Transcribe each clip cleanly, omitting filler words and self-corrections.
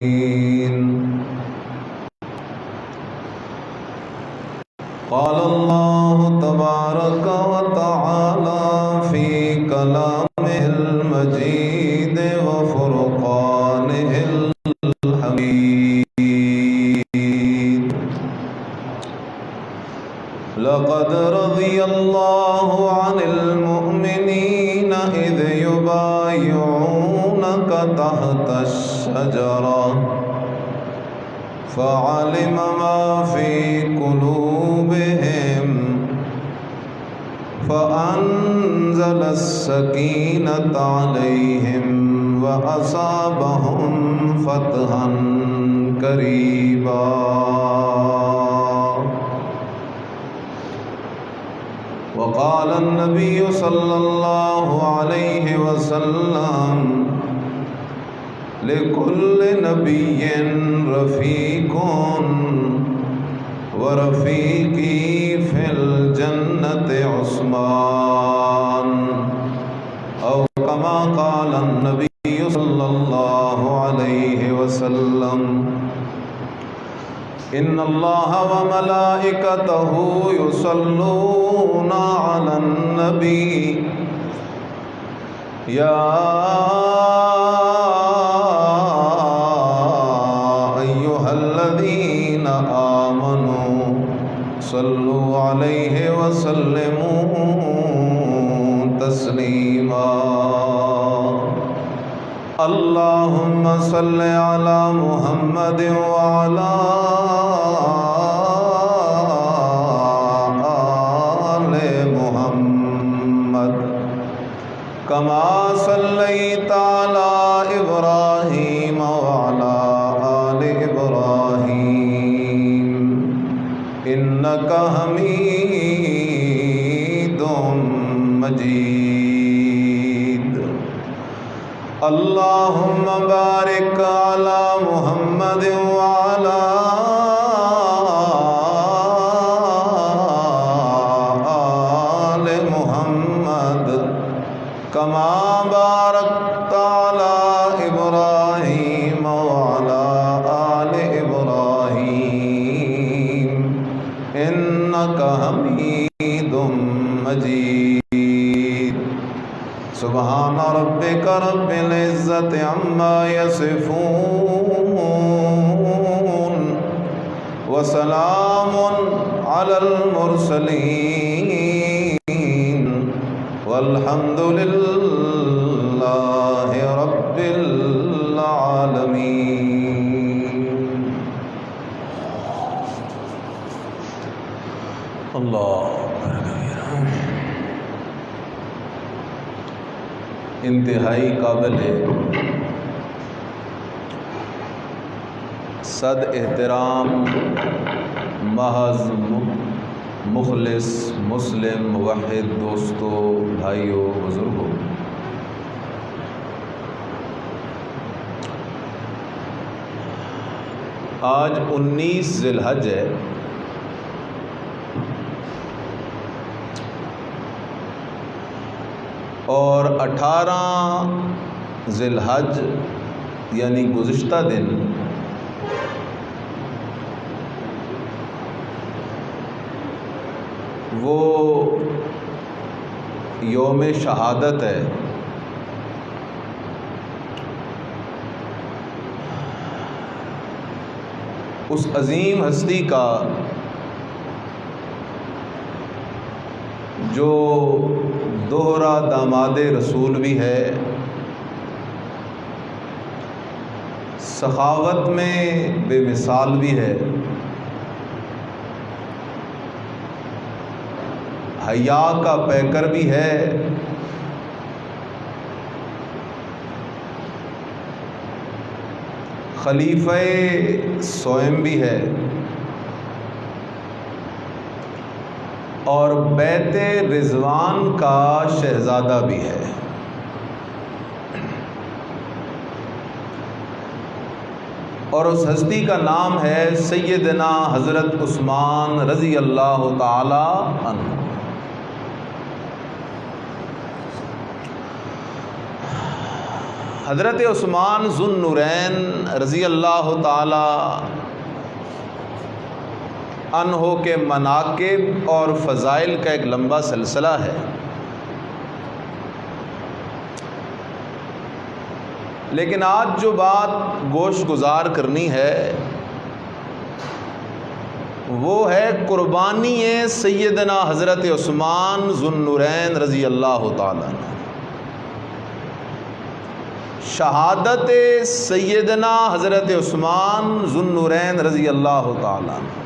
قال الله تبارك وتعالى في كلامه المجيد وفرقانه الحميد لقد رضي الله عن المؤمنين إذ يبايعونك تحت الشجرة فعلم ما في قلوبهم فأنزل السكينة عليهم وأصابهم فتحا قريبا وقال النبي صلى الله عليه وسلم لكل نبي رفيق ورفيقي في الجنة عثمان أو كما قال النبي صلى الله عليه وسلم إن الله وملائكته يصلون على النبي يا أيها الذين آمنوا صلوا عليه وسلموا تسليما اللهم صل على محمد وعلى آل محمد كما صليت على إبراهيم وعلى آل إبراهيم إنك حميد مجيد اللهم بارك على محمد وعلى آل محمد كما باركت على إبراهيم وعلى آل إبراهيم إنك حميد مجيد سبحان ربك رب العزة عما يصفون وسلام على المرسلين والحمد لله رب العالمين. اللہ انتہائی قابل صد احترام محض مخلص مسلم موحد دوستو بھائیو بزرگوں، آج 19 ذی الحج ہے اور 18 ذی الحج یعنی گزشتہ دن وہ یوم شہادت ہے. اس عظیم ہستی کا جو دوہرا داماد رسول بھی ہے، سخاوت میں بے مثال بھی ہے، حیا کا پیکر بھی ہے، خلیفہ سوئم بھی ہے اور بیت رضوان کا شہزادہ بھی ہے. اور اس ہستی کا نام ہے سیدنا حضرت عثمان رضی اللہ تعالی عنہ. حضرت عثمان ذو النورین رضی اللہ تعالی عنہ کے مناقب اور فضائل کا ایک لمبا سلسلہ ہے، لیکن آج جو بات گوش گزار کرنی ہے وہ ہے قربانی سیدنا حضرت عثمان ذو النورین رضی اللہ تعالیٰ عنہ، شہادت سیدنا حضرت عثمان ذو النورین رضی اللہ تعالیٰ عنہ۔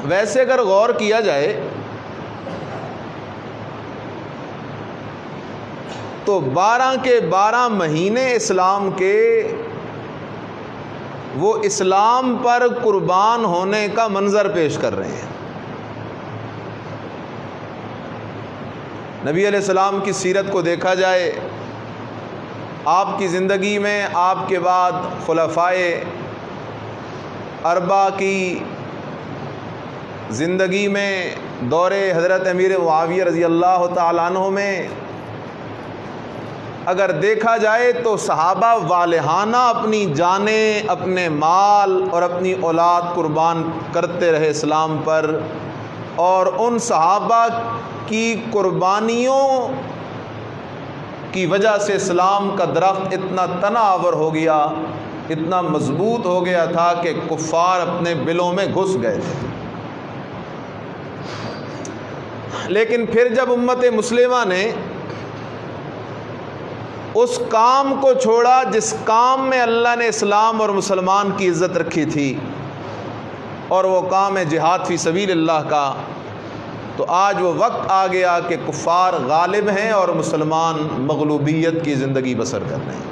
ویسے اگر غور کیا جائے تو 12 کے 12 مہینے اسلام کے وہ اسلام پر قربان ہونے کا منظر پیش کر رہے ہیں۔ نبی علیہ السلام کی سیرت کو دیکھا جائے، آپ کی زندگی میں آپ کے بعد خلفائے اربعہ کی زندگی میں دور حضرت امیر معاویہ رضی اللہ تعالیٰ عنہ میں اگر دیکھا جائے تو صحابہ والہانہ اپنی جانیں، اپنے مال اور اپنی اولاد قربان کرتے رہے اسلام پر، اور ان صحابہ کی قربانیوں کی وجہ سے اسلام کا درخت اتنا تنا آور ہو گیا، اتنا مضبوط ہو گیا تھا کہ کفار اپنے بلوں میں گھس گئے تھے۔ لیکن پھر جب امت مسلمہ نے اس کام کو چھوڑا جس کام میں اللہ نے اسلام اور مسلمان کی عزت رکھی تھی، اور وہ کام ہے جہاد فی سبیل اللہ کا، تو آج وہ وقت آ گیا کہ کفار غالب ہیں اور مسلمان مغلوبیت کی زندگی بسر کر رہے ہیں۔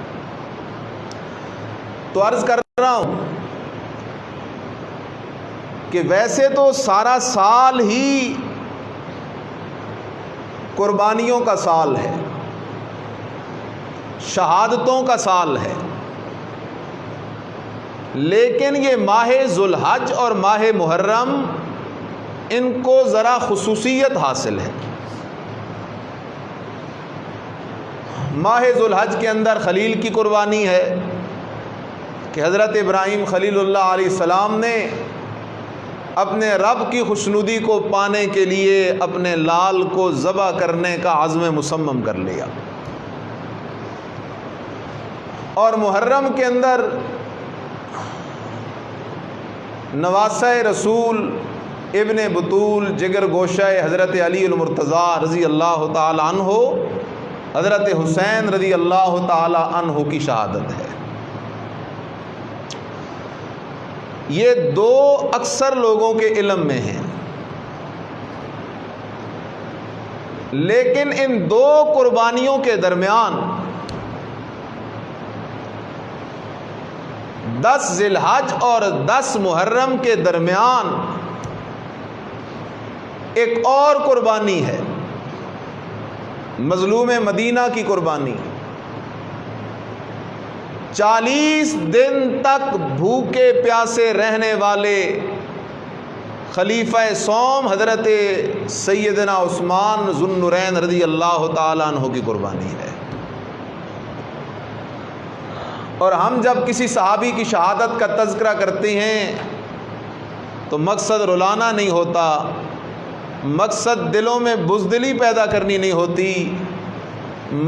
تو عرض کر رہا ہوں کہ ویسے تو سارا سال ہی قربانیوں کا سال ہے، شہادتوں کا سال ہے، لیکن یہ ماہ ذوالحج اور ماہ محرم ان کو ذرا خصوصیت حاصل ہے۔ ماہ ذوالحج کے اندر خلیل کی قربانی ہے کہ حضرت ابراہیم خلیل اللہ علیہ السلام نے اپنے رب کی خوشنودی کو پانے کے لیے اپنے لال کو ذبح کرنے کا عزم مصمم کر لیا، اور محرم کے اندر نواسہ رسول ابن بطول جگر گوشہ حضرت علی المرتضیٰ رضی اللہ تعالی عنہ حضرت حسین رضی اللہ تعالی عنہ کی شہادت ہے۔ یہ دو اکثر لوگوں کے علم میں ہیں، لیکن ان دو قربانیوں کے درمیان 10 ذی الحج اور 10 محرم کے درمیان ایک اور قربانی ہے، مظلوم مدینہ کی قربانی۔ 40 دن تک بھوکے پیاسے رہنے والے خلیفہ سوم حضرت سیدنا عثمان ذو النورین رضی اللہ تعالیٰ عنہ کی قربانی ہے۔ اور ہم جب کسی صحابی کی شہادت کا تذکرہ کرتے ہیں تو مقصد رلانا نہیں ہوتا، مقصد دلوں میں بزدلی پیدا کرنی نہیں ہوتی،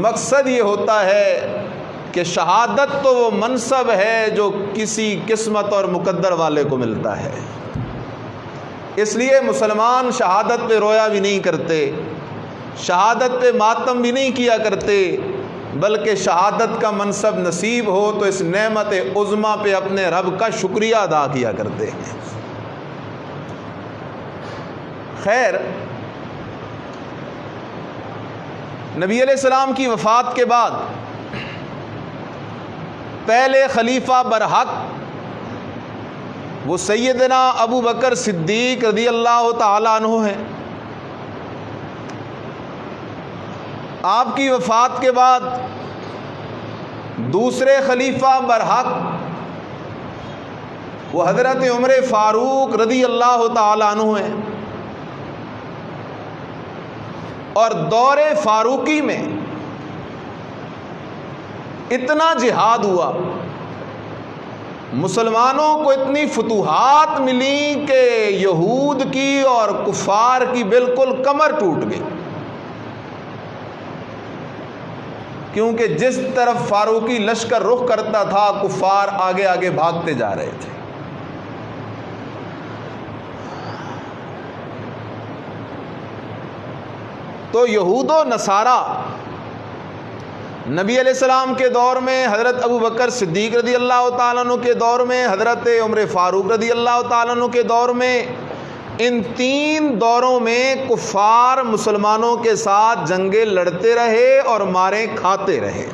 مقصد یہ ہوتا ہے کہ شہادت تو وہ منصب ہے جو کسی قسمت اور مقدر والے کو ملتا ہے۔ اس لیے مسلمان شہادت پہ رویا بھی نہیں کرتے، شہادت پہ ماتم بھی نہیں کیا کرتے، بلکہ شہادت کا منصب نصیب ہو تو اس نعمت عظمیٰ پہ اپنے رب کا شکریہ ادا کیا کرتے ہیں۔ خیر، نبی علیہ السلام کی وفات کے بعد پہلے خلیفہ برحق وہ سیدنا ابو بکر صدیق رضی اللہ تعالی عنہ ہیں۔ آپ کی وفات کے بعد دوسرے خلیفہ برحق وہ حضرت عمر فاروق رضی اللہ تعالی عنہ ہیں، اور دور فاروقی میں اتنا جہاد ہوا، مسلمانوں کو اتنی فتوحات ملی کہ یہود کی اور کفار کی بالکل کمر ٹوٹ گئی، کیونکہ جس طرف فاروقی لشکر رخ کرتا تھا کفار آگے آگے بھاگتے جا رہے تھے۔ تو یہود و نصارہ نبی علیہ السلام کے دور میں، حضرت ابو بکر صدیق رضی اللہ تعالیٰ عنہ کے دور میں، حضرت عمر فاروق رضی اللہ تعالیٰ عنہ کے دور میں، ان تین دوروں میں کفار مسلمانوں کے ساتھ جنگیں لڑتے رہے اور ماریں کھاتے رہے۔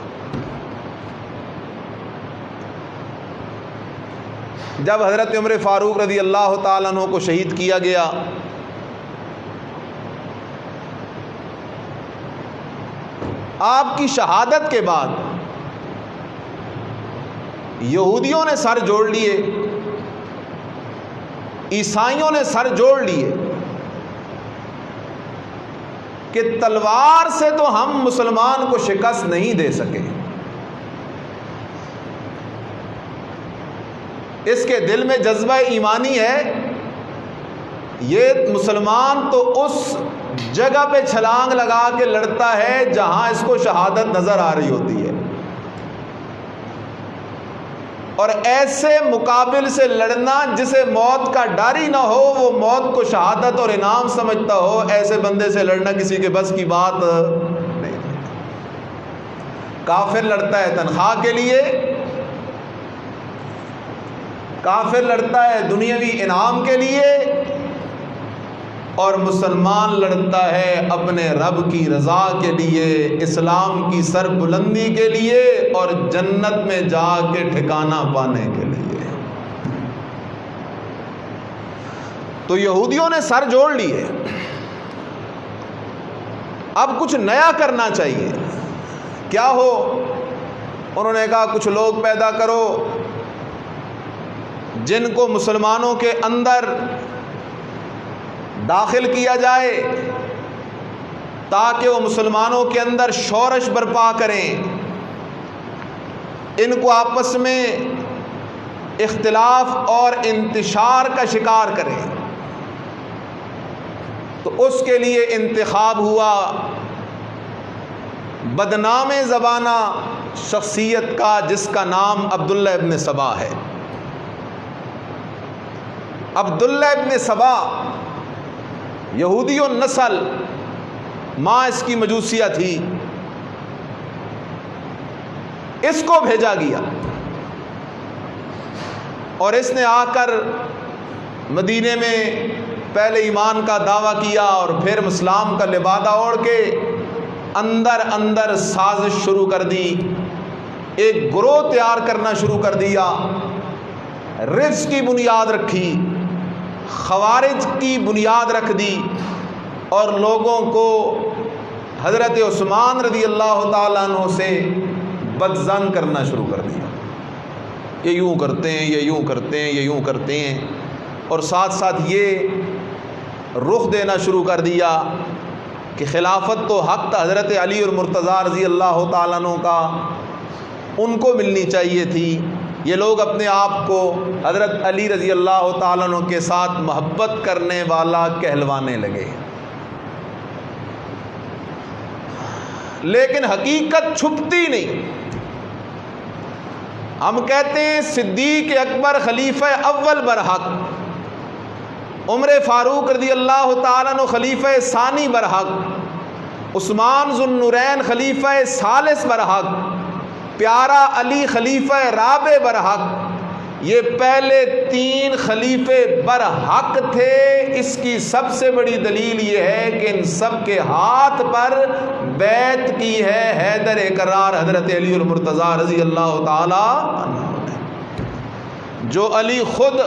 جب حضرت عمر فاروق رضی اللہ تعالیٰ عنہ کو شہید کیا گیا، آپ کی شہادت کے بعد یہودیوں نے سر جوڑ لیے، عیسائیوں نے سر جوڑ لیے کہ تلوار سے تو ہم مسلمان کو شکست نہیں دے سکے۔ اس کے دل میں جذبہ ایمانی ہے، یہ مسلمان تو اس جگہ پہ چھلانگ لگا کے لڑتا ہے جہاں اس کو شہادت نظر آ رہی ہوتی ہے، اور ایسے مقابل سے لڑنا جسے موت کا ڈر ہی نہ ہو، وہ موت کو شہادت اور انعام سمجھتا ہو، ایسے بندے سے لڑنا کسی کے بس کی بات نہیں۔ کافر لڑتا ہے تنخواہ کے لیے، کافر لڑتا ہے دنیاوی انعام کے لیے، اور مسلمان لڑتا ہے اپنے رب کی رضا کے لیے، اسلام کی سر بلندی کے لیے اور جنت میں جا کے ٹھکانہ پانے کے لیے۔ تو یہودیوں نے سر جوڑ لیے، اب کچھ نیا کرنا چاہیے۔ کیا ہو؟ انہوں نے کہا کچھ لوگ پیدا کرو جن کو مسلمانوں کے اندر داخل کیا جائے تاکہ وہ مسلمانوں کے اندر شورش برپا کریں، ان کو آپس میں اختلاف اور انتشار کا شکار کریں۔ تو اس کے لیے انتخاب ہوا بدنام زبانہ شخصیت کا جس کا نام عبداللہ ابن سبا ہے۔ عبداللہ ابن سبا یہودی النسل، ماں اس کی مجوسیہ تھی، اس کو بھیجا گیا اور اس نے آ کر مدینے میں پہلے ایمان کا دعویٰ کیا اور پھر اسلام کا لبادہ اوڑھ کے اندر اندر سازش شروع کر دی، ایک گروہ تیار کرنا شروع کر دیا، رجس کی بنیاد رکھی، خوارج کی بنیاد رکھ دی، اور لوگوں کو حضرت عثمان رضی اللہ تعالیٰ عنہ سے بدظن کرنا شروع کر دیا، یہ یوں کرتے ہیں، یہ یوں کرتے ہیں، یہ یوں کرتے ہیں، اور ساتھ ساتھ یہ رخ دینا شروع کر دیا کہ خلافت تو حق تھا حضرت علی اور مرتضیٰ رضی اللہ تعالیٰ عنہ کا، ان کو ملنی چاہیے تھی۔ یہ لوگ اپنے آپ کو حضرت علی رضی اللہ تعالیٰ عنہ کے ساتھ محبت کرنے والا کہلوانے لگے، لیکن حقیقت چھپتی نہیں۔ ہم کہتے ہیں صدیق اکبر خلیفہ اول برحق، عمر فاروق رضی اللہ تعالیٰ عنہ خلیفہ ثانی برحق، عثمان ذو النورین خلیفہ ثالث برحق، پیارا علی خلیفہ رابع برحق، یہ پہلے تین خلیفے برحق تھے۔ اس کی سب سے بڑی دلیل یہ ہے کہ ان سب کے ہاتھ پر بیعت کی ہے حیدر کرار حضرت علی المرتضیٰ رضی اللہ تعالی عنہ نے، جو علی خود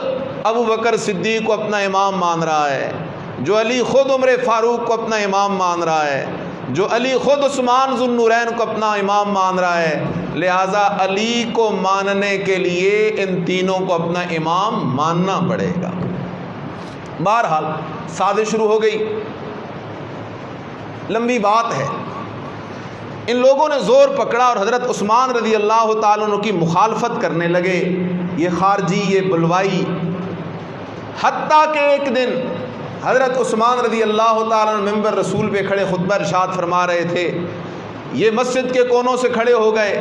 ابو بکر صدیق کو اپنا امام مان رہا ہے، جو علی خود عمر فاروق کو اپنا امام مان رہا ہے، جو علی خود عثمان ذو النورین کو اپنا امام مان رہا ہے۔ لہذا علی کو ماننے کے لیے ان تینوں کو اپنا امام ماننا پڑے گا۔ بہرحال سازش شروع ہو گئی، لمبی بات ہے، ان لوگوں نے زور پکڑا اور حضرت عثمان رضی اللہ تعالیٰ عنہ کی مخالفت کرنے لگے، یہ خارجی، یہ بلوائی، حتیٰ کہ ایک دن حضرت عثمان رضی اللہ تعالیٰ عنہ ممبر رسول پہ کھڑے خطبہ ارشاد فرما رہے تھے، یہ مسجد کے کونوں سے کھڑے ہو گئے،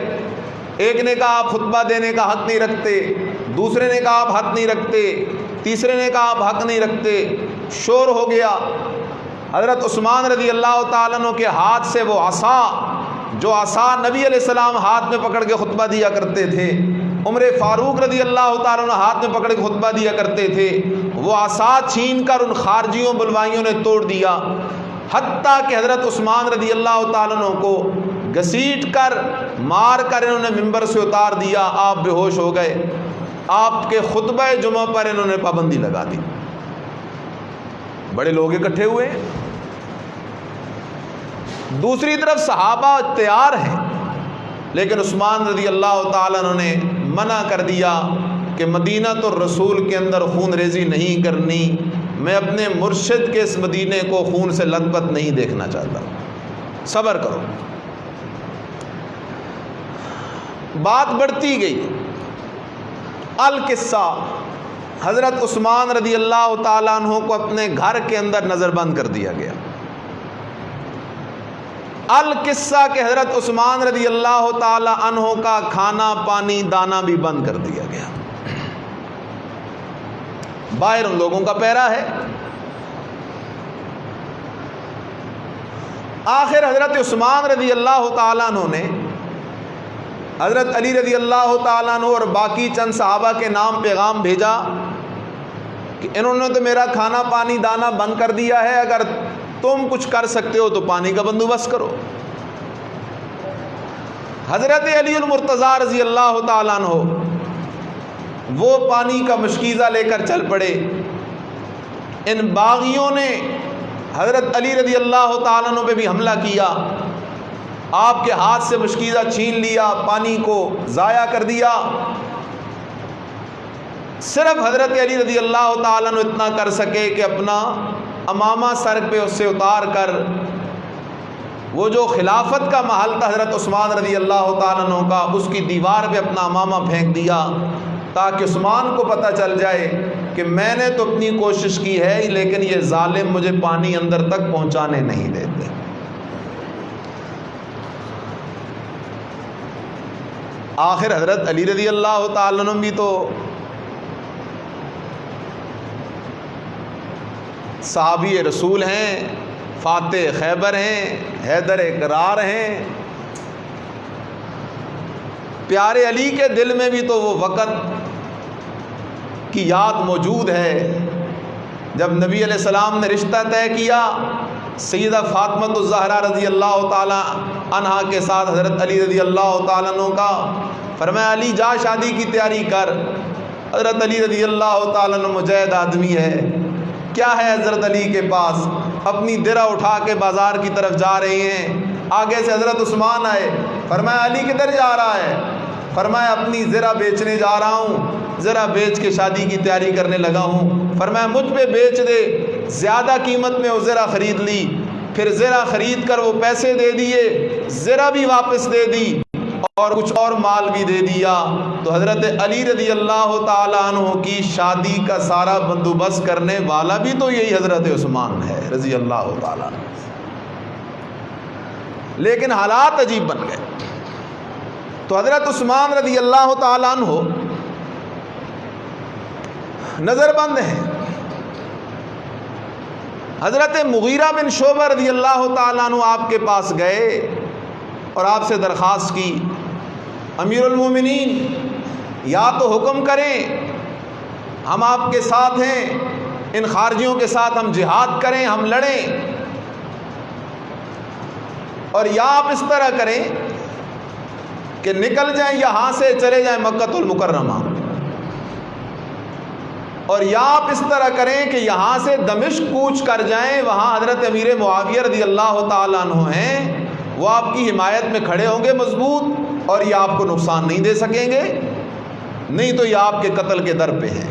ایک نے کہا آپ خطبہ دینے کا حق نہیں رکھتے، دوسرے نے کہا آپ حق نہیں رکھتے، تیسرے نے کہا آپ حق نہیں رکھتے، شور ہو گیا۔ حضرت عثمان رضی اللہ تعالیٰ عنہ کے ہاتھ سے وہ عصا، جو عصا نبی علیہ السلام ہاتھ میں پکڑ کے خطبہ دیا کرتے تھے، عمر فاروق رضی اللہ تعالیٰ عنہ ہاتھ میں پکڑ کے خطبہ دیا کرتے تھے، وہ عصا چھین کر ان خارجیوں بلوائیوں نے توڑ دیا، حتیٰ کہ حضرت عثمان رضی اللہ تعالیٰ عنہ کو گھسیٹ کر مار کر انہوں نے ممبر سے اتار دیا، آپ بے ہوش ہو گئے، آپ کے خطبہ جمعہ پر انہوں نے پابندی لگا دی۔ بڑے لوگ اکٹھے ہوئے، دوسری طرف صحابہ تیار ہیں، لیکن عثمان رضی اللہ تعالیٰ عنہ نے منع کر دیا کہ مدینہ الرسول کے اندر خون ریزی نہیں کرنی، میں اپنے مرشد کے اس مدینے کو خون سے لت پت نہیں دیکھنا چاہتا، صبر کرو۔ بات بڑھتی گئی، القصہ حضرت عثمان رضی اللہ تعالیٰ عنہ کو اپنے گھر کے اندر نظر بند کر دیا گیا۔ القصہ کہ حضرت عثمان رضی اللہ تعالیٰ عنہ کا کھانا پانی دانا بھی بند کر دیا گیا، باہر ان لوگوں کا پہرا ہے۔ آخر حضرت عثمان رضی اللہ تعالیٰ عنہ نے حضرت علی رضی اللہ تعالیٰ عنہ اور باقی چند صحابہ کے نام پیغام بھیجا کہ انہوں نے تو میرا کھانا پانی دانا بند کر دیا ہے، اگر تم کچھ کر سکتے ہو تو پانی کا بندوبست کرو۔ حضرت علی المرتضیٰ رضی اللہ تعالیٰ عنہ وہ پانی کا مشکیزہ لے کر چل پڑے۔ ان باغیوں نے حضرت علی رضی اللہ تعالیٰ عنہ پہ بھی حملہ کیا، آپ کے ہاتھ سے مشکیزہ چھین لیا، پانی کو ضائع کر دیا۔ صرف حضرت علی رضی اللہ تعالیٰ عنہ اتنا کر سکے کہ اپنا امامہ سر پہ اس سے اتار کر وہ جو خلافت کا محل تھا حضرت عثمان رضی اللہ تعالیٰ عنہ کا، اس کی دیوار پہ اپنا امامہ پھینک دیا تاکہ عثمان کو پتہ چل جائے کہ میں نے تو اپنی کوشش کی ہے لیکن یہ ظالم مجھے پانی اندر تک پہنچانے نہیں دیتے۔ آخر حضرت علی رضی اللہ تعالیٰ عنہ بھی تو صحابی رسول ہیں، فاتح خیبر ہیں، حیدر کرار ہیں، پیارے علی کے دل میں بھی تو وہ وقت کی یاد موجود ہے جب نبی علیہ السلام نے رشتہ طے کیا سیدہ فاطمہ الزہرا رضی اللہ تعالی عنہا کے ساتھ حضرت علی رضی اللہ تعالیٰ عنہ کا۔ فرمایا علی جا شادی کی تیاری کر۔ حضرت علی رضی اللہ تعالیٰ عنہ مجاہد آدمی ہے، کیا ہے حضرت علی کے پاس؟ اپنی درع اٹھا کے بازار کی طرف جا رہے ہیں، آگے سے حضرت عثمان آئے، فرمایا علی کدھر جا رہا ہے؟ فرمایا اپنی زرع بیچنے جا رہا ہوں، زرع بیچ کے شادی کی تیاری کرنے لگا ہوں۔ فرمایا مجھ پہ بیچ دے، زیادہ قیمت میں وہ زرع خرید لی، پھر زرع خرید کر وہ پیسے دے دیے، زرع بھی واپس دے دی اور کچھ اور مال بھی دے دیا۔ تو حضرت علی رضی اللہ تعالیٰ عنہ کی شادی کا سارا بندوبست کرنے والا بھی تو یہی حضرت عثمان ہے رضی اللہ تعالیٰ عنہ۔ لیکن حالات عجیب بن گئے، تو حضرت عثمان رضی اللہ تعالیٰ عنہ نظر بند ہیں۔ حضرت مغیرہ بن شعبہ رضی اللہ تعالیٰ عنہ آپ کے پاس گئے اور آپ سے درخواست کی، امیر المومنین یا تو حکم کریں ہم آپ کے ساتھ ہیں، ان خارجیوں کے ساتھ ہم جہاد کریں، ہم لڑیں، اور یا آپ اس طرح کریں کہ نکل جائیں یہاں سے چلے جائیں مکہ المکرمہ، اور یا آپ اس طرح کریں کہ یہاں سے دمشق کوچ کر جائیں، وہاں حضرت امیر معاویہ رضی اللہ تعالیٰ عنہ ہیں، وہ آپ کی حمایت میں کھڑے ہوں گے مضبوط، اور یہ آپ کو نقصان نہیں دے سکیں گے، نہیں تو یہ آپ کے قتل کے در پہ ہیں۔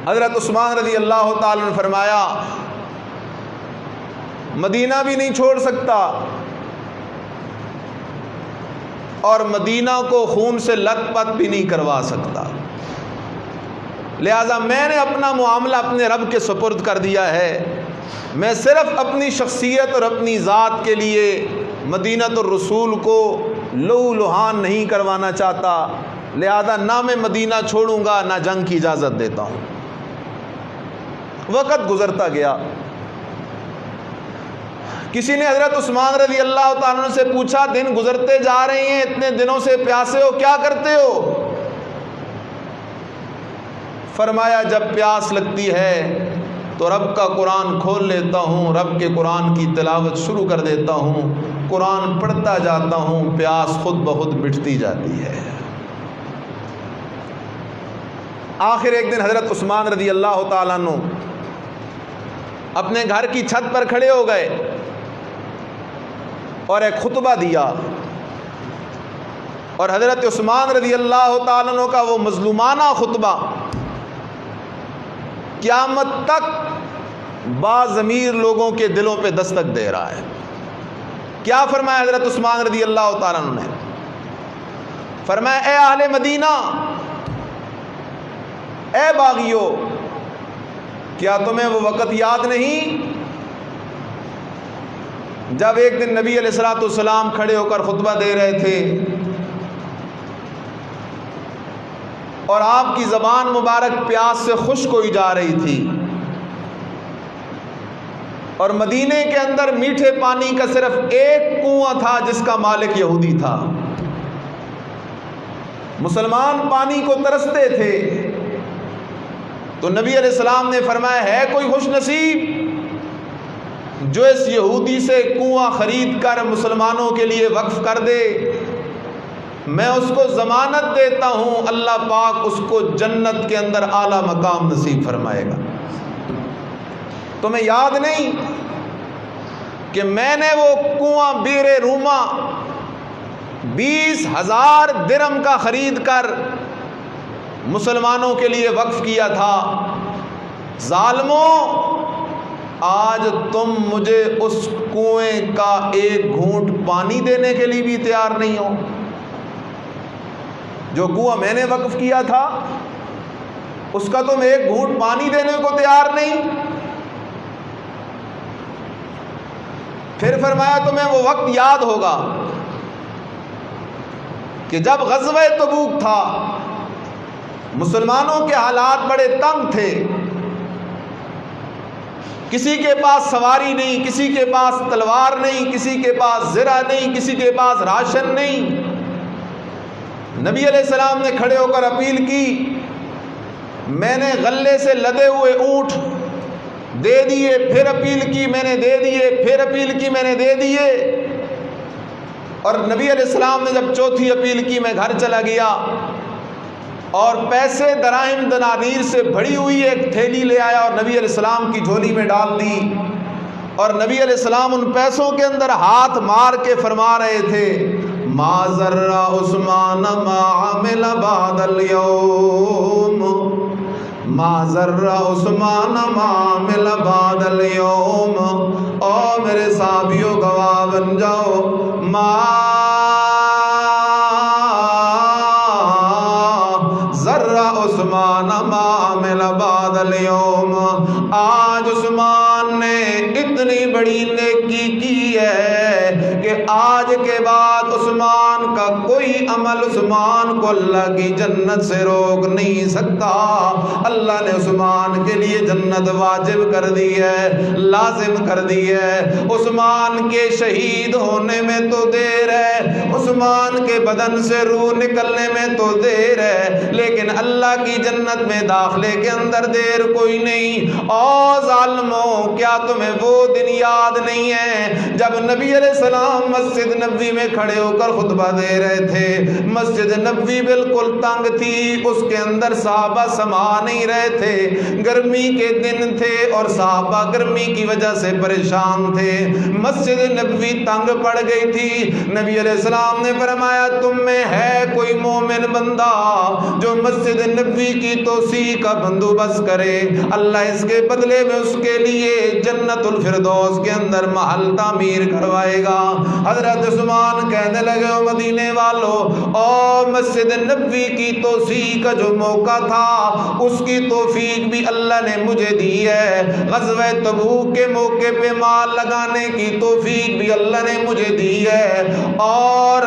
حضرت عثمان رضی اللہ تعالیٰ نے فرمایا مدینہ بھی نہیں چھوڑ سکتا، اور مدینہ کو خون سے لت پت بھی نہیں کروا سکتا۔ لہذا میں نے اپنا معاملہ اپنے رب کے سپرد کر دیا ہے، میں صرف اپنی شخصیت اور اپنی ذات کے لیے مدینۃ الرسول کو لہو لہان نہیں کروانا چاہتا، لہذا نہ میں مدینہ چھوڑوں گا نہ جنگ کی اجازت دیتا ہوں۔ وقت گزرتا گیا، کسی نے حضرت عثمان رضی اللہ تعالیٰ عنہ سے پوچھا دن گزرتے جا رہے ہیں، اتنے دنوں سے پیاسے ہو، کیا کرتے ہو؟ فرمایا جب پیاس لگتی ہے تو رب کا قرآن کھول لیتا ہوں، رب کے قرآن کی تلاوت شروع کر دیتا ہوں، قرآن پڑھتا جاتا ہوں، پیاس خود بخود مٹتی جاتی ہے۔ آخر ایک دن حضرت عثمان رضی اللہ تعالیٰ عنہ اپنے گھر کی چھت پر کھڑے ہو گئے اور ایک خطبہ دیا، اور حضرت عثمان رضی اللہ تعالیٰ عنہ کا وہ مظلومانہ خطبہ قیامت تک باضمیر لوگوں کے دلوں پہ دستک دے رہا ہے۔ کیا فرمایا حضرت عثمان رضی اللہ تعالیٰ عنہ نے؟ فرمایا اے اہل مدینہ، اے باغیو، کیا تمہیں وہ وقت یاد نہیں جب ایک دن نبی علیہ الصلوۃ والسلام کھڑے ہو کر خطبہ دے رہے تھے اور آپ کی زبان مبارک پیاس سے خشک ہوئی جا رہی تھی، اور مدینے کے اندر میٹھے پانی کا صرف ایک کنواں تھا جس کا مالک یہودی تھا، مسلمان پانی کو ترستے تھے، تو نبی علیہ السلام نے فرمایا ہے کوئی خوش نصیب جو اس یہودی سے کنواں خرید کر مسلمانوں کے لیے وقف کر دے، میں اس کو ضمانت دیتا ہوں اللہ پاک اس کو جنت کے اندر اعلیٰ مقام نصیب فرمائے گا۔ تمہیں یاد نہیں کہ میں نے وہ کنواں بیر روما 20,000 درہم کا خرید کر مسلمانوں کے لیے وقف کیا تھا؟ ظالموں، آج تم مجھے اس کنویں کا ایک گھونٹ پانی دینے کے لیے بھی تیار نہیں ہو۔ جو کنواں میں نے وقف کیا تھا اس کا تم ایک گھونٹ پانی دینے کو تیار نہیں۔ پھر فرمایا تمہیں وہ وقت یاد ہوگا کہ جب غزوہ تبوک تھا، مسلمانوں کے حالات بڑے تنگ تھے، کسی کے پاس سواری نہیں، کسی کے پاس تلوار نہیں، کسی کے پاس زرہ نہیں، کسی کے پاس راشن نہیں۔ نبی علیہ السلام نے کھڑے ہو کر اپیل کی، میں نے غلے سے لدے ہوئے اونٹ دے دیے، پھر اپیل کی میں نے دے دیے، پھر اپیل کی میں نے دے دیے، اور نبی علیہ السلام نے جب چوتھی اپیل کی میں گھر چلا گیا اور پیسے دراہم دنانیر سے بھری ہوئی ایک تھیلی لے آیا اور نبی علیہ السلام کی جھولی میں ڈال دی، اور نبی علیہ السلام ان پیسوں کے اندر ہاتھ مار کے فرما رہے تھے ما ضر عثمان ما عمل بعد اليوم، ما ضر عثمان ما عمل بعد اليوم۔ او میرے صحابیوں گواہ بن جاؤ، ما ضر عثمان ما عمل بعد اليوم، آج عثمان نے اتنی بڑی نیکی کی ہے کہ آج کے بعد عثمان کا کوئی عمل عثمان کو اللہ کی جنت سے روک نہیں سکتا۔ اللہ نے عثمان کے لیے جنت واجب کر دی ہے، لازم کر دی ہے۔ عثمان کے شہید ہونے میں تو دیر ہے، عثمان کے بدن سے روح نکلنے میں تو دیر ہے، لیکن اللہ کی جنت میں داخلے کے اندر دیر کوئی نہیں۔ او ظالموں، کیا تمہیں وہ دن یاد نہیں ہے جب نبی علیہ السلام مسجد نبوی میں کھڑے ہو کر خطبہ دے رہے تھے؟ مسجد نبوی بالکل تنگ تھی، اس کے اندر صحابہ سما نہیں رہے تھے، گرمی کے دن تھے اور صحابہ گرمی کی وجہ سے پریشان تھے، مسجد نبوی تنگ پڑ گئی تھی۔ نبی علیہ السلام نے فرمایا تم میں ہے کوئی مومن بندہ جو مسجد نبوی کی توسیع کا بندوبست کرے، اللہ اس کے بدلے میں اس کے لیے جنت الفردوس کے اندر محل تعمیر کروائے گا۔ حضرت عثمان کہنے لگے مدینے والوں، اور مسجد نبوی کی توسیع کا جو موقع تھا اس کی توفیق بھی اللہ نے مجھے دی ہے، غزوہ تبوک کے موقع پہ مال لگانے کی توفیق بھی اللہ نے مجھے دی ہے، اور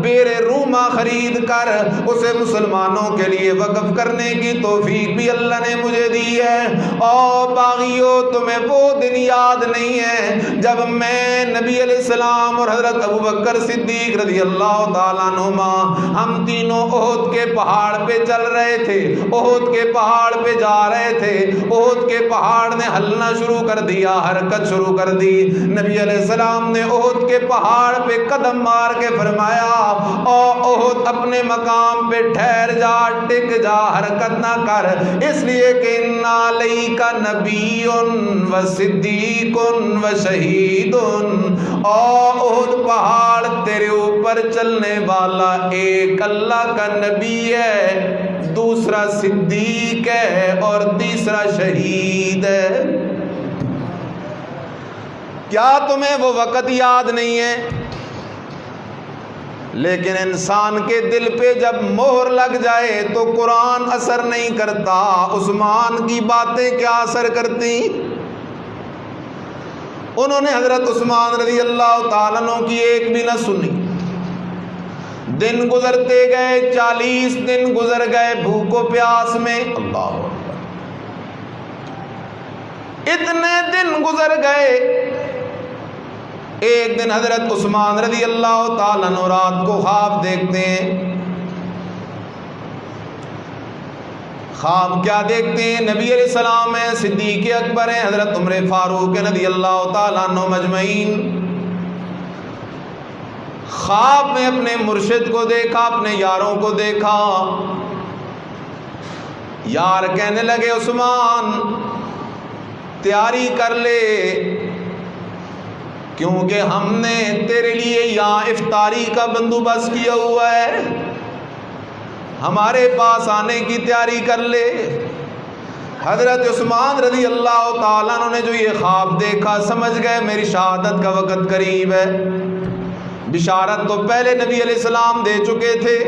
بیر روما خرید کر اسے مسلمانوں کے لیے وقف کرنے کی توفیق بھی اللہ نے مجھے دی ہے۔ اور باغیوں، تمہیں وہ دن یاد نہیں ہے جب میں نبی علیہ السلام اور حضرت ابوبکر صدیق رضی اللہ تعالیٰ عنہما ہم تینوں احد کے پہاڑ پہ چل رہے تھے، احد کے پہاڑ پہ جا رہے تھے، احد کے پہاڑ نے ہلنا شروع کر دیا، حرکت شروع کر دی۔ نبی علیہ السلام نے احد کے پہاڑ پہ قدم مار کے فرمایا، اور احد اپنے مقام پہ ٹھہر جا، ٹک جا، حرکت نہ کر، اس لیے کہ انا علیک نبی و صدیق و شہید، اور احد پہاڑ تیرے اوپر چلنے والا ایک اللہ کا نبی ہے، دوسرا صدیق ہے اور تیسرا شہید ہے۔ کیا تمہیں وہ وقت یاد نہیں ہے؟ لیکن انسان کے دل پہ جب مہر لگ جائے تو قرآن اثر نہیں کرتا، عثمان کی باتیں کیا اثر کرتی؟ انہوں نے حضرت عثمان رضی اللہ تعالیٰ عنہ کی ایک بھی نہ سنی۔ دن گزرتے گئے، 40 دن گزر گئے بھوک و پیاس میں، اللہ اکبر، اتنے دن گزر گئے۔ ایک دن حضرت عثمان رضی اللہ تعالیٰ عنہ رات کو خواب دیکھتے ہیں۔ خواب کیا دیکھتے ہیں؟ نبی علیہ السلام ہیں، صدیق اکبر ہیں، حضرت عمر فاروق رضی اللہ تعالیٰ عنہ مجمعین۔ خواب میں اپنے مرشد کو دیکھا، اپنے یاروں کو دیکھا۔ یار کہنے لگے عثمان تیاری کر لے، کیونکہ ہم نے تیرے لیے یہاں افطاری کا بندوبست کیا ہوا ہے، ہمارے پاس آنے کی تیاری کر لے۔ حضرت عثمان رضی اللہ تعالیٰ عنہ نے جو یہ خواب دیکھا سمجھ گئے میری شہادت کا وقت قریب ہے۔ بشارت تو پہلے نبی علیہ السلام دے چکے تھے،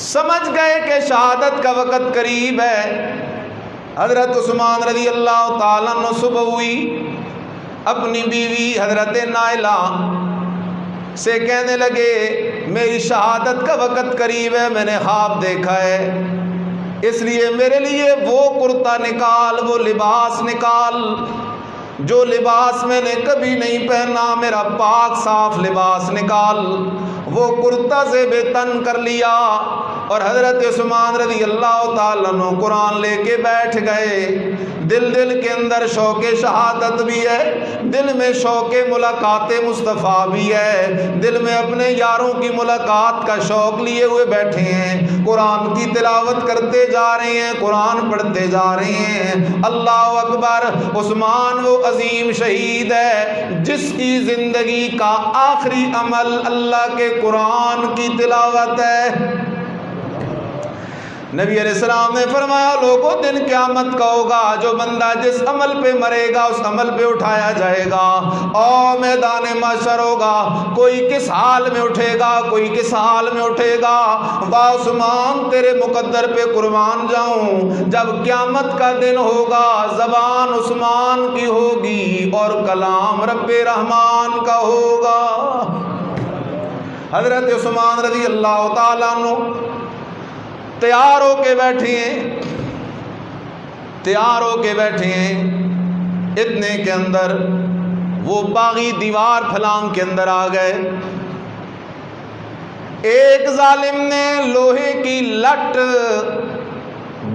سمجھ گئے کہ شہادت کا وقت قریب ہے۔ حضرت عثمان رضی اللہ تعالیٰ عنہ صبح ہوئی، اپنی بیوی حضرت نائلہ سے کہنے لگے میری شہادت کا وقت قریب ہے، میں نے خواب دیکھا ہے، اس لیے میرے لیے وہ کرتا نکال، وہ لباس نکال جو لباس میں نے کبھی نہیں پہنا، میرا پاک صاف لباس نکال۔ وہ کرتا سے بے تن کر لیا، اور حضرت عثمان رضی اللہ تعالیٰ عنہ قرآن لے کے بیٹھ گئے۔ دل کے اندر شوق شہادت بھی ہے، دل میں شوق ملاقات مصطفیٰ بھی ہے، دل میں اپنے یاروں کی ملاقات کا شوق لیے ہوئے بیٹھے ہیں، قرآن کی تلاوت کرتے جا رہے ہیں، قرآن پڑھتے جا رہے ہیں۔ اللہ اکبر! عثمان وہ عظیم شہید ہے جس کی زندگی کا آخری عمل اللہ کے قرآن کی تلاوت ہے۔ نبی علیہ السلام نے فرمایا لوگوں دن قیامت کا ہوگا، جو بندہ جس عمل پہ مرے گا اس عمل پہ اٹھایا جائے گا، اور میدان محشر ہوگا، کوئی کس حال میں اٹھے گا، کوئی کس حال میں اٹھے گا۔ واہ عثمان تیرے مقدر پہ قربان جاؤں، جب قیامت کا دن ہوگا زبان عثمان کی ہوگی اور کلام رب رحمان کا ہوگا۔ حضرت عثمان رضی اللہ تعالیٰ عنہ تیار ہو کے بیٹھے ہیں، تیار ہو کے بیٹھے ہیں، اتنے کے اندر وہ باغی دیوار پھلانگ کے اندر آ گئے۔ ایک ظالم نے لوہے کی لٹ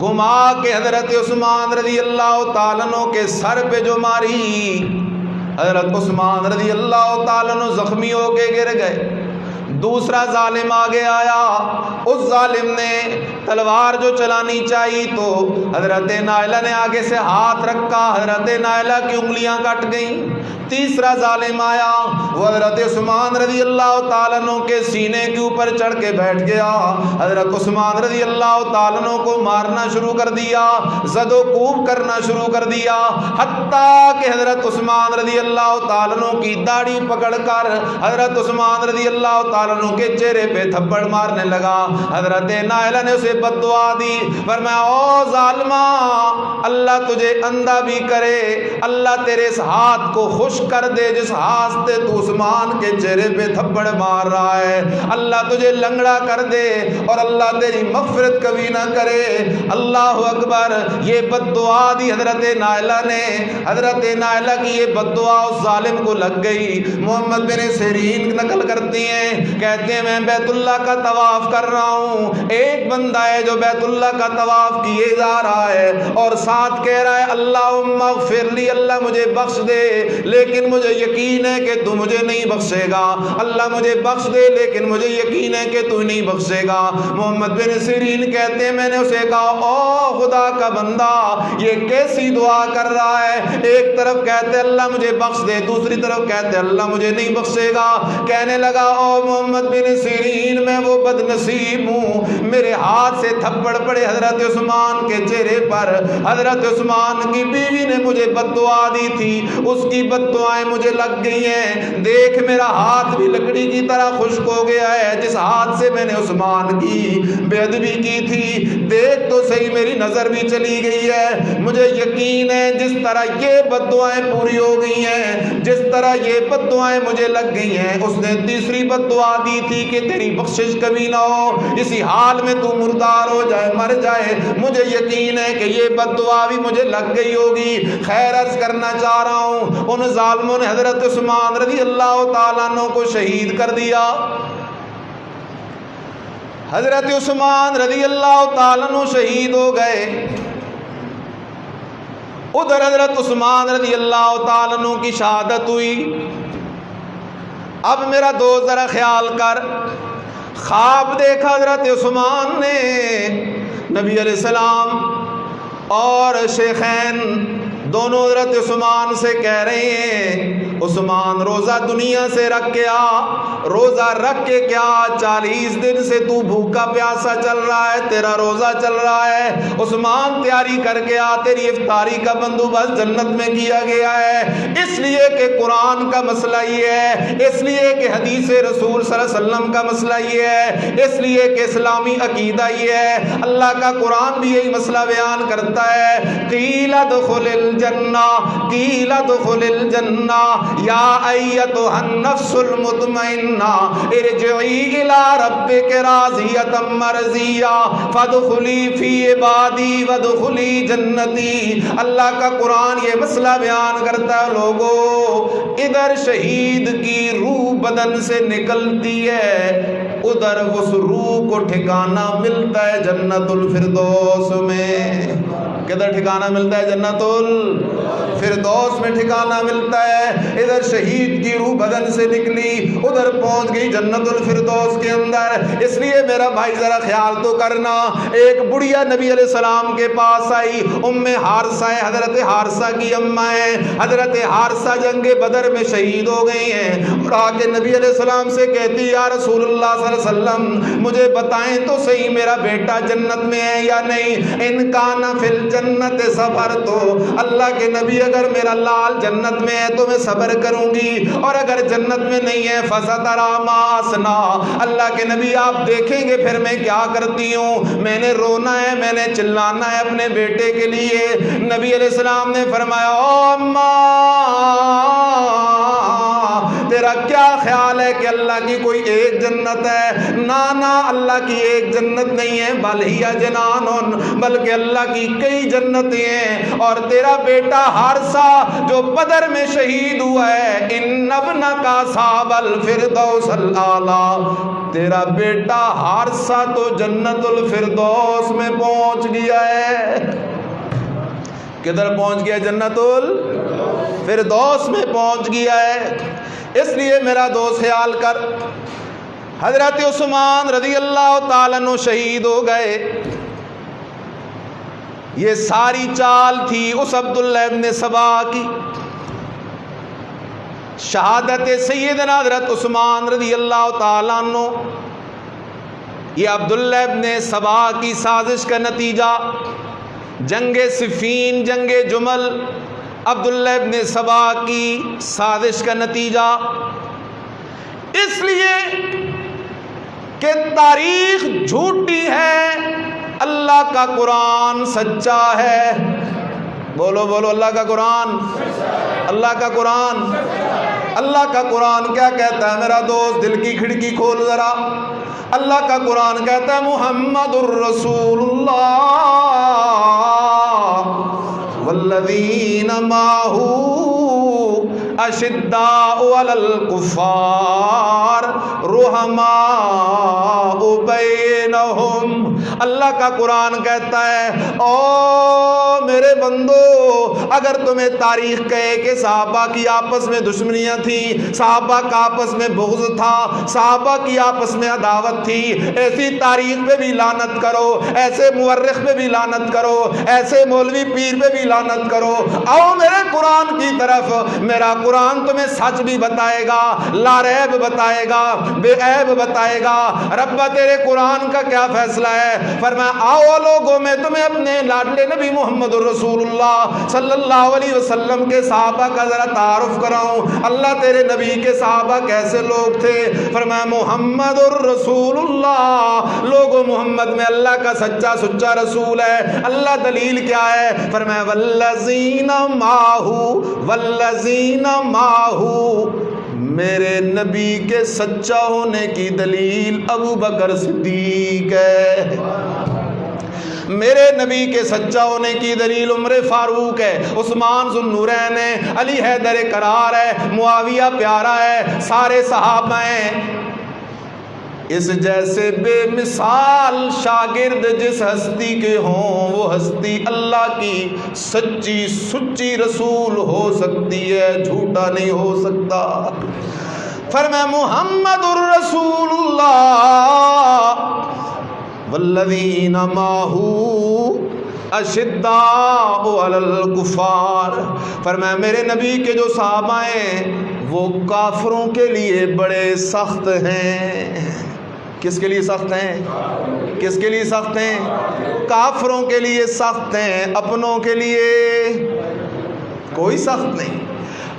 گھما کے حضرت عثمان رضی اللہ تعالیٰ عنہ کے سر پہ جو ماری، حضرت عثمان رضی اللہ تعالیٰ عنہ زخمی ہو کے گر گئے۔ دوسرا ظالم آگے آیا، اس ظالم نے تلوار جو چلانی چاہیے تو حضرت نائلہ نے آگے سے ہاتھ رکھا، حضرت نائلہ کی انگلیاں کٹ گئیں۔ تیسرا ظالم آیا، وہ حضرت عثمان رضی اللہ تعالیٰ عنہ کے سینے کے اوپر چڑھ کے بیٹھ گیا، حضرت عثمان رضی اللہ تعالیٰ عنہ کو مارنا شروع کر دیا، زد و کوب کرنا شروع کر دیا، حتیٰ کہ حضرت عثمان رضی اللہ تعالیٰ عنہ کی داڑھی پکڑ کر حضرت عثمان رضی اللہ تعالیٰ تعالیٰ عنہ کے چہرے پہ تھپڑ مارنے لگا۔ حضرت نائلہ نے اسے بد دعا دی، فرمایا او ظالمہ، اللہ تجھے اندھا بھی کرے، اللہ تیرے اس ہاتھ کو خشک کر دے جس ہاتھ سے تو عثمان کے چہرے پہ تھپڑ مار رہا ہے، اللہ تجھے لنگڑا کر دے اور اللہ تیری مغفرت کبھی نہ کرے۔ اللہ اکبر، یہ بد دعا دی حضرت نائلہ نے۔ حضرت نائلہ کی یہ بد دعا اس ظالم کو لگ گئی۔ محمد بن سیرین نقل کرتی ہیں، کہتے ہیں میں بیت اللہ کا طواف کر رہا ہوں، ایک بندہ ہے جو بیت اللہ کا طواف کیے جا رہا ہے اور ساتھ کہہ رہا ہے اللہم اغفر لی، اللہ مجھے بخش دے، لیکن مجھے یقین ہے کہ تو مجھے نہیں بخشے گا، اللہ مجھے بخش دے لیکن مجھے یقین ہے کہ تو نہیں بخشے گا۔ محمد بن سیرین کہتے ہیں میں نے اسے کہا او خدا کا بندہ، یہ کیسی دعا کر رہا ہے، ایک طرف کہتے اللہ مجھے بخش دے، دوسری طرف کہتے اللہ مجھے نہیں بخشے گا۔ کہنے لگا او محمد بن سیرین میں وہ بد نصیب ہوں، میرے ہاتھ سے تھپڑ پڑے حضرت عثمان کے چہرے پر، حضرت عثمان کی بیوی نے مجھے بد دعا دی تھی، اس کی بد دعائیں مجھے لگ گئی ہیں، دیکھ میرا ہاتھ بھی لکڑی کی طرح خشک ہو گیا ہے، جس ہاتھ سے میں نے عثمان کی بے ادبی کی تھی، دیکھ تو صحیح میری نظر بھی چلی گئی ہے، مجھے یقین ہے جس طرح یہ بد دعائیں پوری ہو گئی ہیں، جس طرح یہ بد دعائیں مجھے لگ گئی ہیں، اس نے تیسری بد دعا دی تھی کہ تیری بخشش کبھی نہ ہو، اسی حال میں تو مردار ہو جائے، مر جائے، مجھے یقین ہے کہ یہ بد دعا بھی مجھے لگ گئی ہوگی۔ خیر عرض کرنا چاہ رہا ہوں، ان ظالموں نے حضرت عثمان رضی اللہ تعالیٰ عنہ کو شہید کر دیا۔ حضرت عثمان رضی اللہ تعالیٰ عنہ شہید ہو گئے۔ ادھر حضرت عثمان رضی اللہ تعالیٰ عنہ کی شہادت ہوئی۔ اب میرا دوست ذرا خیال کر، خواب دیکھا حضرت عثمان نے، نبی علیہ السلام اور شیخین دونوں حضرت عثمان سے کہہ رہے ہیں عثمان روزہ دنیا سے رکھ کے آ، روزہ رکھ کے کیا 40 دن سے تو بھوکا پیاسا چل رہا ہے، تیرا روزہ چل رہا ہے، عثمان تیاری کر کے آ، تیری افطاری کا بندوبست جنت میں کیا گیا ہے۔ اس لیے کہ قرآن کا مسئلہ یہ ہے، اس لیے کہ حدیث رسول صلی اللہ علیہ وسلم کا مسئلہ یہ ہے، اس لیے کہ اسلامی عقیدہ یہ ہے، اللہ کا قرآن بھی یہی مسئلہ بیان کرتا ہے، قیل ادخل الجنہ، قیل ادخل الجنہ یا ایتھا النفس المطمئنہ ارجعی الی ربک راضیۃ مرضیہ فادخلی فی عبادی وادخلی جنتی۔ اللہ کا قرآن یہ مسئلہ بیان کرتا ہے لوگوں، ادھر شہید کی روح بدن سے نکلتی ہے، ادھر اس روح کو ٹھکانہ ملتا ہے جنت الفردوس میں۔ کدھر ٹھکانہ ملتا ہے؟ جنت الفردوس میں ٹھکانہ ملتا ہے۔ ادھر شہید کی روح بدن سے نکلی، ادھر پہنچ گئی جنت الفردوس کے اندر۔ اس لیے میرا بھائی ذرا خیال تو کرنا، ایک بڑھیا نبی علیہ السلام کے پاس آئی، ام حارثہ ہے، حضرت حارثہ کی اماں ہے، حضرت حارثہ جنگ بدر میں شہید ہو گئی ہیں، اور آ کے نبی علیہ السلام سے کہتی یا رسول اللہ صلی اللہ علیہ وسلم مجھے بتائیں تو صحیح میرا بیٹا جنت میں ہے یا نہیں، ان کان فی الجنت صبر، تو اللہ کے نبی اگر میرا لال جنت میں ہے تو میں صبر کروں گی، اور اگر جنت میں نہیں ہے فسترا ما اصنع، اللہ کے نبی آپ دیکھیں گے پھر میں کیا کرتی ہوں، میں نے رونا ہے، میں نے چلانا ہے اپنے بیٹے کے لیے۔ نبی علیہ السلام نے فرمایا او اماں تیرا کیا خیال ہے کہ اللہ کی کوئی ایک جنت ہے؟ نانا اللہ کی ایک جنت نہیں ہے، بل ہی جنان، بلکہ اللہ کی کئی جنتیں ہیں، اور تیرا بیٹا حارثہ جو بدر میں شہید ہوا ہے، ان ابنک اصحاب الفردوس الاعلی، تیرا بیٹا حارثہ تو جنت الفردوس میں پہنچ گیا ہے۔ کدھر پہنچ گیا؟ جنت الفردوس میں پہنچ گیا ہے۔ اس لیے میرا دوست خیال کر، حضرت عثمان رضی اللہ تعالیٰ عنہ شہید ہو گئے، یہ ساری چال تھی اس عبداللہ ابن سبا کی۔ شہادت سیدنا حضرت عثمان رضی اللہ تعالیٰ عنہ یہ عبداللہ ابن سبا کی سازش کا نتیجہ، جنگ صفین، جنگ جمل، عبداللہ ابن سبا کی سازش کا نتیجہ۔ اس لیے کہ تاریخ جھوٹی ہے، اللہ کا قرآن سچا ہے۔ بولو بولو، اللہ کا قرآن، اللہ کا قرآن، اللہ کا قرآن کیا کہتا ہے میرا دوست؟ دل کی کھڑکی کھول ذرا۔ اللہ کا قرآن کہتا ہے محمد الرسول اللہ والذین معہ اشداء علی الکفار رحماء بینہم۔ اللہ کا قرآن کہتا ہے او میرے بندو، اگر تمہیں تاریخ کہے کہ صحابہ کی آپس میں دشمنیاں تھیں، صحابہ کا آپس میں بغض تھا، صحابہ کی آپس میں عداوت تھی، ایسی تاریخ پہ بھی لعنت کرو، ایسے مورخ پہ بھی لعنت کرو، ایسے مولوی پیر پہ بھی لعنت کرو، آؤ میرے قرآن کی طرف۔ میرا قرآن تمہیں سچ بھی بتائے گا، لا ریب بتائے گا، بے عیب بتائے گا۔ ربا تیرے قرآن کا کیا فیصلہ ہے؟ فرمایا آؤ لوگوں میں تمہیں اپنے لاڈلے نبی محمد الرسول اللہ صلی اللہ علیہ وسلم کے صحابہ کا ذرا تعارف کراؤں۔ اللہ تیرے نبی کے صحابہ کیسے لوگ تھے؟ فرمایا محمد الرسول اللہ، لوگوں محمد میں اللہ کا سچا سچا رسول ہے۔ اللہ دلیل کیا ہے؟ فرمایا والذین معہ، والذین معہ، میرے نبی کے سچا ہونے کی دلیل ابو بکر صدیق ہے، میرے نبی کے سچا ہونے کی دلیل عمر فاروق ہے، عثمان ذو النورین ہے، علی حیدر کرار ہے، معاویہ پیارا ہے، سارے صحابہ ہیں۔ اس جیسے بے مثال شاگرد جس ہستی کے ہوں، وہ ہستی اللہ کی سچی سچی رسول ہو سکتی ہے، جھوٹا نہیں ہو سکتا۔ فرمایا محمد الرسول اللہ والذین معہ اشداء علی الکفار۔ فرمایا میرے نبی کے جو صحابہ ہیں وہ کافروں کے لیے بڑے سخت ہیں۔ کس کے لیے سخت ہیں؟ کس کے لیے سخت ہیں؟ کافروں کے لیے سخت ہیں، اپنوں کے لیے کوئی سخت نہیں۔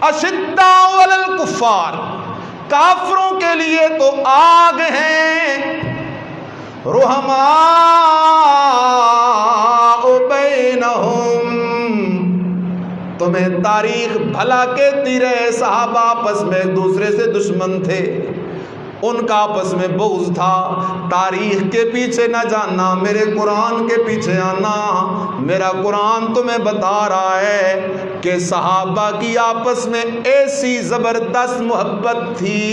اشداء علی الکفار، کافروں کے لیے تو آگ ہیں، رحماء بینہم، تمہیں تاریخ بھلا کہتی رہے صحابہ آپس میں ایک دوسرے سے دشمن تھے، ان کا آپس میں بغض تھا۔ تاریخ کے پیچھے نہ جانا، میرے قرآن کے پیچھے آنا۔ میرا قرآن تمہیں بتا رہا ہے کہ صحابہ کی آپس میں ایسی زبردست محبت تھی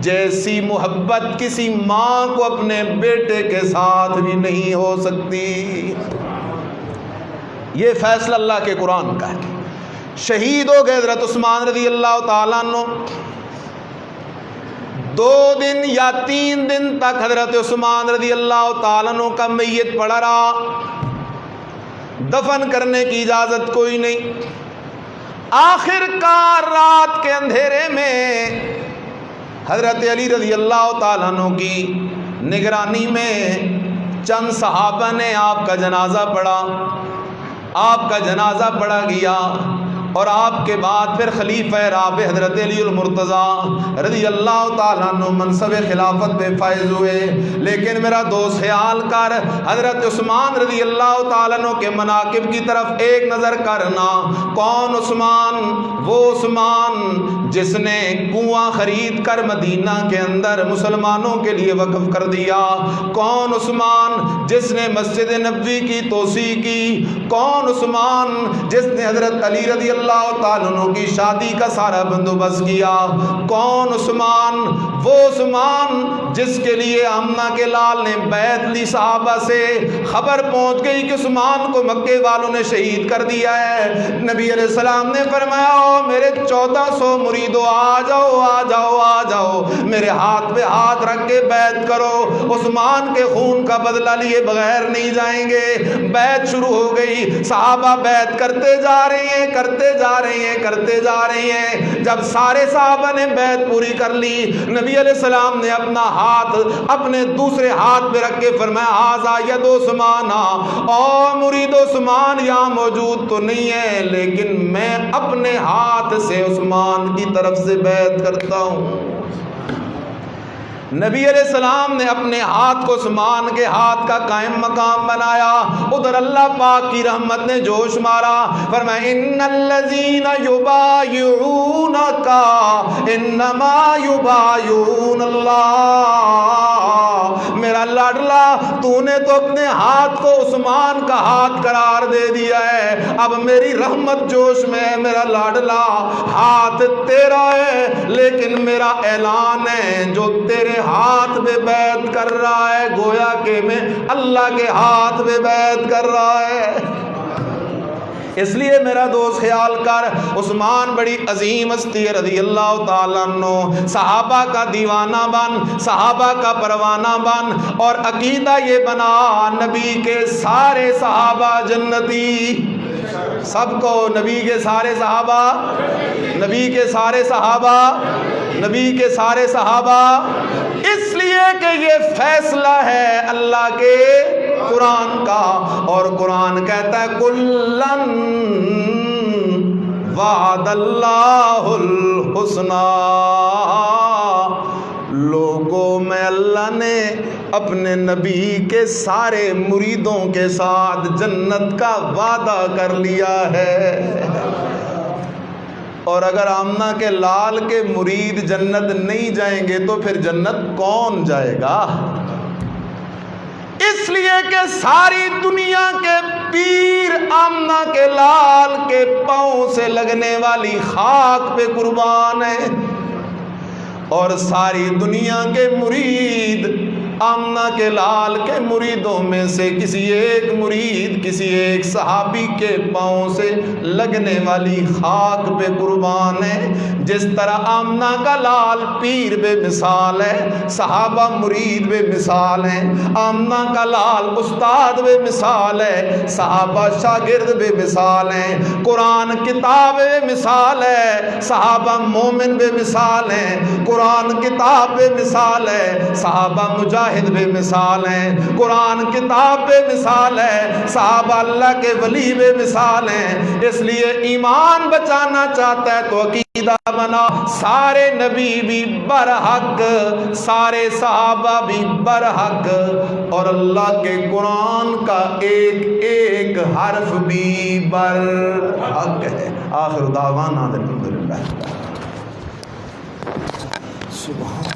جیسی محبت کسی ماں کو اپنے بیٹے کے ساتھ بھی نہیں ہو سکتی۔ یہ فیصلہ اللہ کے قرآن کا ہے۔ شہید ہو گئے حضرت عثمان رضی اللہ تعالیٰ عنہ۔ 2 دن یا 3 دن تک حضرت عثمان رضی اللہ تعالیٰ عنہ کا میت پڑا رہا، دفن کرنے کی اجازت کوئی نہیں۔ آخر کار رات کے اندھیرے میں حضرت علی رضی اللہ تعالیٰ عنہ کی نگرانی میں چند صحابہ نے آپ کا جنازہ پڑھا، آپ کا جنازہ پڑھا گیا، اور آپ کے بعد پھر خلیفہ رابع حضرت علی المرتضیٰ رضی اللہ تعالیٰ عنہ منصب خلافت پہ فائز ہوئے۔ لیکن میرا دوست خیال کر، حضرت عثمان رضی اللہ تعالیٰ عنہ کے مناقب کی طرف ایک نظر کرنا۔ کون عثمان؟ وہ عثمان جس نے کنواں خرید کر مدینہ کے اندر مسلمانوں کے لیے وقف کر دیا۔ کون عثمان جس نے مسجد نبوی کی توسیع کی۔ کون عثمان جس نے حضرت علی رضی اللہ تعالیٰ عنہ کی شادی کا سارا بندوبست کیا۔ کون عثمان؟ وہ عثمان جس کے لیے آمنہ کے لال نے بیعت لی، صحابہ سے خبر پہنچ گئی کہ عثمان کو مکے والوں نے شہید کر دیا ہے۔ نبی علیہ السلام نے فرمایا او میرے 1400 مریدو آ جاؤ آ جاؤ آ جاؤ، میرے ہاتھ پہ ہاتھ رکھ کے بیعت کرو، عثمان کے خون کا بدلہ لیے بغیر نہیں جائیں گے۔ بیعت شروع ہو گئی، صحابہ بیعت کرتے جا رہے ہیں، کرتے جا رہے ہیں، کرتے جا رہے ہیں۔ جب سارے صحابہ نے بیعت پوری کر لی، نبی علیہ السلام نے اپنا ہاتھ اپنے دوسرے ہاتھ پہ رکھ کے فرمایا ھذا ید عثمان، او مرید عثمان یہاں موجود تو نہیں ہے، لیکن میں اپنے ہاتھ سے عثمان کی طرف سے بیعت کرتا ہوں۔ نبی علیہ السلام نے اپنے ہاتھ کو عثمان کے ہاتھ کا قائم مقام بنایا، ادھر اللہ پاک کی رحمت نے جوش مارا، فرمایا ان الذین یبایعونک انما یبایعون اللہ، میرا لاڈلا تو نے تو اپنے ہاتھ کو عثمان کا ہاتھ قرار دے دیا ہے، اب میری رحمت جوش میں ہے میرا لاڈلا، ہاتھ تیرا ہے لیکن میرا اعلان ہے جو تیرے ہاتھ میں بیعت کر رہا ہے گویا کہ میں اللہ کے ہاتھ میں بیعت کر رہا ہے۔ اس لیے میرا دوست خیال کر، عثمان بڑی عظیم ہستی ہے رضی اللہ تعالیٰ عنہ، صحابہ کا دیوانہ بن، صحابہ کا پروانہ بن، اور عقیدہ یہ بنا نبی کے سارے صحابہ جنتی، سب کو نبی کے سارے صحابہ، نبی کے سارے صحابہ، نبی کے سارے صحابہ، اس لیے کہ یہ فیصلہ ہے اللہ کے قرآن کا، اور قرآن کہتا ہے کلن وعد اللہ الحسنی، لوگوں میں اللہ نے اپنے نبی کے سارے مریدوں کے ساتھ جنت کا وعدہ کر لیا ہے، اور اگر آمنہ کے لال کے مرید جنت نہیں جائیں گے تو پھر جنت کون جائے گا؟ اس لیے کہ ساری دنیا کے پیر آمنہ کے لال کے پاؤں سے لگنے والی خاک پہ قربان ہیں، اور ساری دنیا کے مرید آمنہ کے لال کے مریدوں میں سے کسی ایک مرید کسی ایک صحابی کے پاؤں سے لگنے والی خاک پہ قربان ہے۔ جس طرح آمنہ کا لال پیر بے مثال ہے، صحابہ مرید بے مثال ہیں، آمنہ کا لال استاد بے مثال ہے، صحابہ شاگرد بے مثال ہیں، قرآن کتاب بے مثال ہے، صحابہ مومن بے مثال ہیں، قرآن کتاب بے مثال ہے، صحابہ مجاہد بے مثال ہیں، قرآن کتاب بے مثال ہے، صحابہ اللہ کے ولی بے مثال ہیں۔ اس لیے ایمان بچانا چاہتا ہے تو عقیدہ بنا سارے نبی بھی برحق، سارے صحابہ بھی برحق، اور اللہ کے قرآن کا ایک ایک حرف بھی برحق ہے۔ آخر دعوانا الحمدللہ۔ سبحان